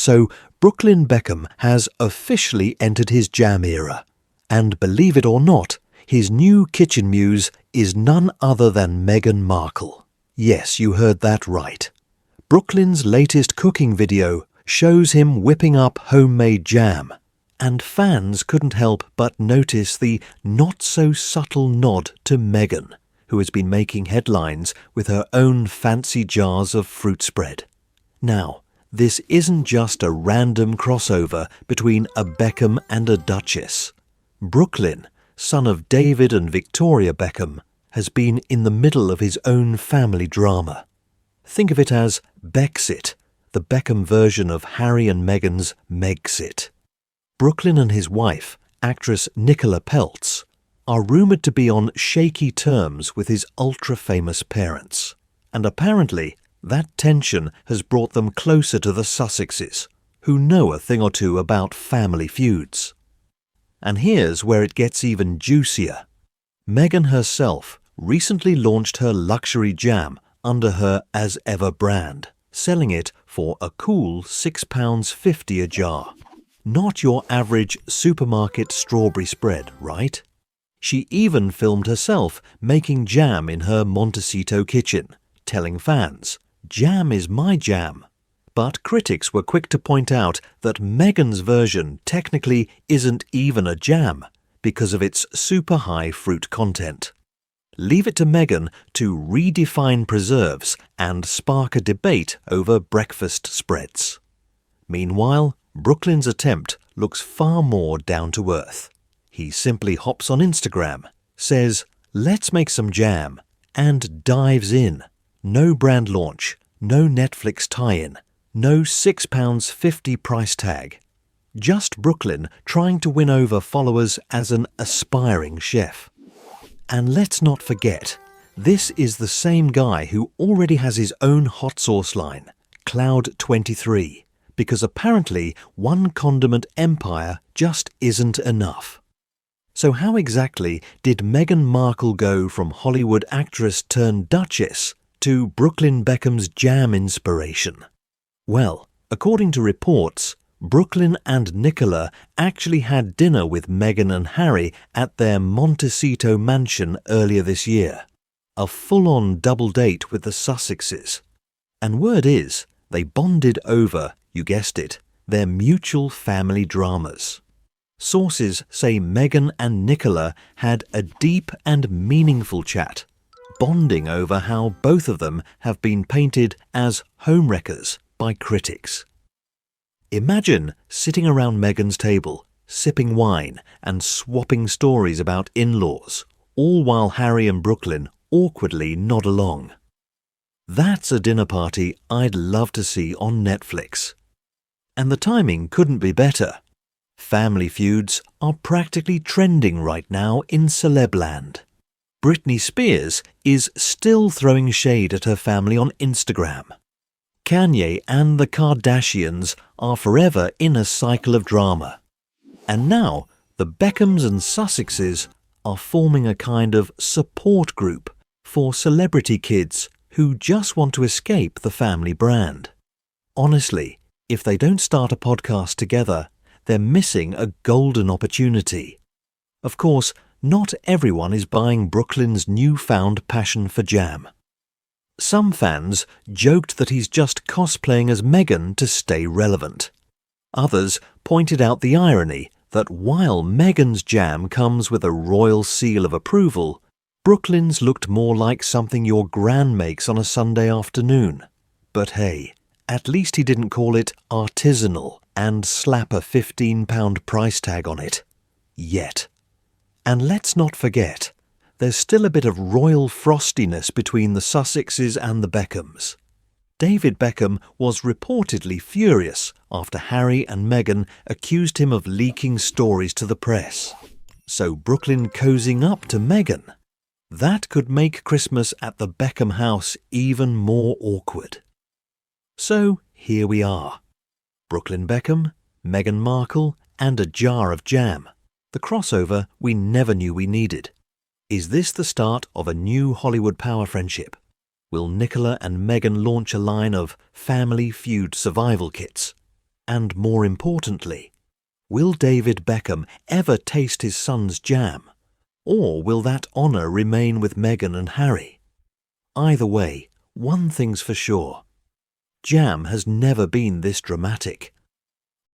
So Brooklyn Beckham has officially entered his jam era. And believe it or not, his new kitchen muse is none other than Meghan Markle. Yes, you heard that right. Brooklyn's latest cooking video shows him whipping up homemade jam, and fans couldn't help but notice the not-so-subtle nod to Meghan, who has been making headlines with her own fancy jars of fruit spread. Now, this isn't just a random crossover between a Beckham and a Duchess. Brooklyn, son of David and Victoria Beckham, has been in the middle of his own family drama. Think of it as Bexit, the Beckham version of Harry and Meghan's Megxit. Brooklyn and his wife, actress Nicola Peltz, are rumoured to be on shaky terms with his ultra-famous parents. And apparently, that tension has brought them closer to the Sussexes, who know a thing or two about family feuds. And here's where it gets even juicier. Meghan herself recently launched her luxury jam under her As Ever brand, selling it for a cool £6.50 a jar. Not your average supermarket strawberry spread, right? She even filmed herself making jam in her Montecito kitchen, telling fans, "Jam is my jam." But critics were quick to point out that Meghan's version technically isn't even a jam because of its super high fruit content. Leave it to Meghan to redefine preserves and spark a debate over breakfast spreads. Meanwhile, Brooklyn's attempt looks far more down to earth. He simply hops on Instagram, says, "Let's make some jam," and dives in. No brand launch, no Netflix tie-in, no £6.50 price tag. Just Brooklyn trying to win over followers as an aspiring chef. And let's not forget, this is the same guy who already has his own hot sauce line, Cloud 23, because apparently one condiment empire just isn't enough. So how exactly did Meghan Markle go from Hollywood actress turned Duchess to Brooklyn Beckham's jam inspiration? Well, according to reports, Brooklyn and Nicola actually had dinner with Meghan and Harry at their Montecito mansion earlier this year. A full-on double date with the Sussexes. And word is, they bonded over, you guessed it, their mutual family dramas. Sources say Meghan and Nicola had a deep and meaningful chat, bonding over how both of them have been painted as homewreckers by critics. Imagine sitting around Meghan's table, sipping wine and swapping stories about in-laws, all while Harry and Brooklyn awkwardly nod along. That's a dinner party I'd love to see on Netflix. And the timing couldn't be better. Family feuds are practically trending right now in celebland. Britney Spears is still throwing shade at her family on Instagram. Kanye and the Kardashians are forever in a cycle of drama. And now the Beckhams and Sussexes are forming a kind of support group for celebrity kids who just want to escape the family brand. Honestly, if they don't start a podcast together, they're missing a golden opportunity. Of course, not everyone is buying Brooklyn's newfound passion for jam. Some fans joked that he's just cosplaying as Meghan to stay relevant. Others pointed out the irony that while Meghan's jam comes with a royal seal of approval, Brooklyn's looked more like something your gran makes on a Sunday afternoon. But hey, at least he didn't call it artisanal and slap a £15 price tag on it. Yet. And let's not forget, there's still a bit of royal frostiness between the Sussexes and the Beckhams. David Beckham was reportedly furious after Harry and Meghan accused him of leaking stories to the press. So Brooklyn cozying up to Meghan. That could make Christmas at the Beckham house even more awkward. So here we are. Brooklyn Beckham, Meghan Markle, and a jar of jam. The crossover we never knew we needed. Is this the start of a new Hollywood power friendship? Will Nicola and Meghan launch a line of family feud survival kits? And more importantly, will David Beckham ever taste his son's jam? Or will that honour remain with Meghan and Harry? Either way, one thing's for sure. Jam has never been this dramatic.